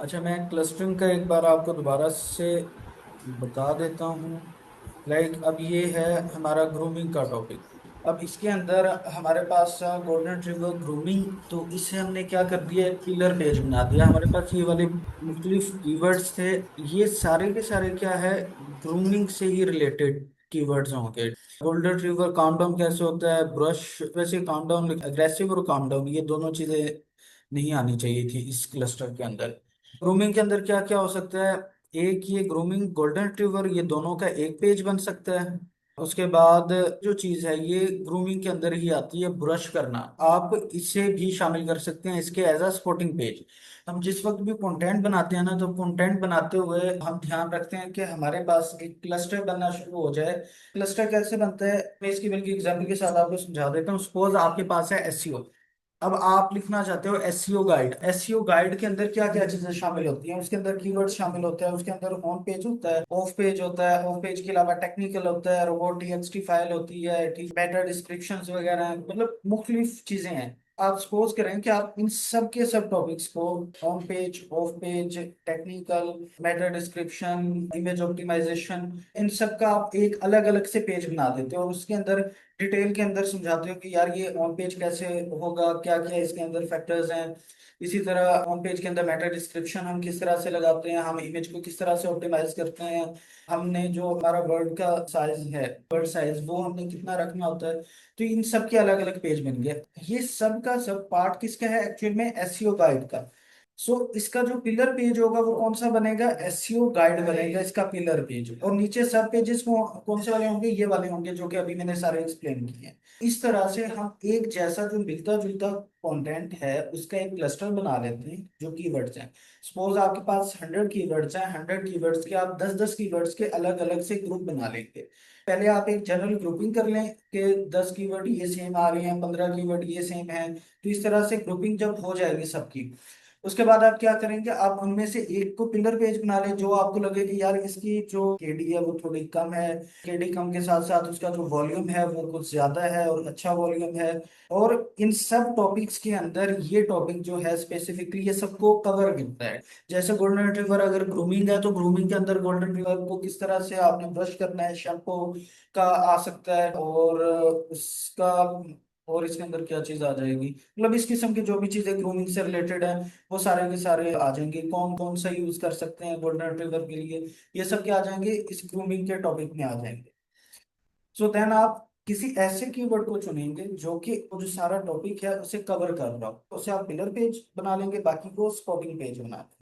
अच्छा, मैं क्लस्टरिंग का एक बार आपको दोबारा से बता देता हूँ। अब ये है हमारा ग्रूमिंग का टॉपिक। अब इसके अंदर हमारे पास गोल्डन रिट्रीवर ग्रूमिंग, तो इसे हमने क्या कर दिया, एक पिलर पेज बना दिया। हमारे पास ये वाले मुख्तलिफ कीवर्ड्स थे, ये सारे के सारे क्या है, ग्रूमिंग से ही रिलेटेड कीवर्ड्स होंगे। गोल्डन रिट्रीवर काम डाउन कैसे होता है, ब्रश, वैसे काम डाउन, अग्रेसिव और काम डाउन, ये दोनों चीजें नहीं आनी चाहिए थी इस क्लस्टर के अंदर। ग्रूमिंग के अंदर क्या क्या हो सकता है, एक ये ग्रूमिंग गोल्डन रिट्रीवर, ये दोनों का एक पेज बन सकता है। उसके बाद जो चीज है, ये ग्रूमिंग के अंदर ही आती है, ब्रश करना, आप इसे भी शामिल कर सकते हैं इसके एज अ सपोर्टिंग पेज। हम जिस वक्त भी कंटेंट बनाते हैं ना, तो कंटेंट बनाते हुए हम ध्यान रखते हैं कि हमारे पास एक क्लस्टर बनना शुरू हो जाए। क्लस्टर कैसे बनता है, मैं इसकी बल्कि एग्जाम्पल के साथ आपको समझा देता हूँ। सपोज आपके पास है एसईओ। अब आप लिखना चाहते हो एसईओ गाइड। एसईओ गाइड के अंदर क्या क्या चीजें शामिल होती हैं, उसके अंदर कीवर्ड शामिल होते हैं, उसके अंदर होम पेज होता है, ऑफ पेज होता है, ऑफ पेज के अलावा टेक्निकल होता है, रोबोट टीएक्सटी फाइल होती है, ठीक, मेटा डिस्क्रिप्शंस वगैरह हैं, मतलब मुख्तलिफ चीजें हैं। आप सपोज करें कि आप इन सब के सब टॉपिक्स को, home page, off page, technical, meta description, image optimization, इन सब का आप एक अलग अलग से पेज बना देते हो और उसके अंदर डिटेल के अंदर समझाते हो कि यार ये ऑन पेज कैसे होगा, क्या क्या इसके अंदर फैक्टर्स हैं। इसी तरह ऑन पेज के अंदर मेटा डिस्क्रिप्शन हम किस तरह से लगाते हैं, हम इमेज को किस तरह से ऑप्टिमाइज करते हैं, हमने जो हमारा वर्ड का साइज है, वर्ड साइज, वो हमने कितना रखना होता है। तो इन सब के अलग अलग पेज बन गए। ये सब का सब पार्ट किसका है एक्चुअल में, एसईओ गाइड का। सो इसका जो पिलर पेज होगा वो कौन सा बनेगा, एसईओ गाइड बनेगा इसका पिलर पेज। और नीचे सब पेजेस कौन से वाले होंगे, ये वाले होंगे जो कि अभी मैंने सारे एक्सप्लेन किए हैं। इस तरह से हम एक जैसा जो मिलता जुलता कंटेंट है उसका एक क्लस्टर बना लेते हैं जो कीवर्ड्स हैं। सपोज आपके पास 100 कीवर्ड्स हैं, 100 कीवर्ड्स के आप 10-10 कीवर्ड्स के अलग अलग से ग्रुप बना लेंगे। पहले आप एक जनरल ग्रुपिंग कर लें कि 10 कीवर्ड ये सेम आ रहे हैं, 15 कीवर्ड ये सेम है। तो इस तरह से ग्रुपिंग जब हो जाएगी सबकी, उसके बाद आप क्या करेंगे, आप उनमें से एक को पिलर पेज बना लें जो आपको लगे कि यार इसकी जो केडी है वो थोड़ी कम है। केडी कम के साथ साथ उसका जो वॉल्यूम है वो कुछ ज्यादा है और अच्छा वॉल्यूम है। और इन सब टॉपिक्स के अंदर ये टॉपिक जो है स्पेसिफिकली ये सबको कवर करता है। जैसे गोल्डन रिट्रीवर अगर ग्रूमिंग है, तो ग्रूमिंग के अंदर गोल्डन रिट्रीवर को किस तरह से आपने ब्रश करना है, शैम्पू का आ सकता है, और उसका, और इसके अंदर क्या चीज आ जाएगी, मतलब इस किस्म की जो भी चीजें ग्रूमिंग से रिलेटेड है वो सारे के सारे आ जाएंगे। कौन कौन सा यूज कर सकते हैं गोल्डन रिट्रीवर के लिए, ये सब क्या आ जाएंगे, इस ग्रूमिंग के टॉपिक में आ जाएंगे। सो देन आप किसी ऐसे कीवर्ड को चुनेंगे जो कि वो जो सारा टॉपिक है उसे कवर कर रहा हो, उसे आप पिलर पेज बना लेंगे, बाकी को स्पॉटिंग पेज बना लेंगे।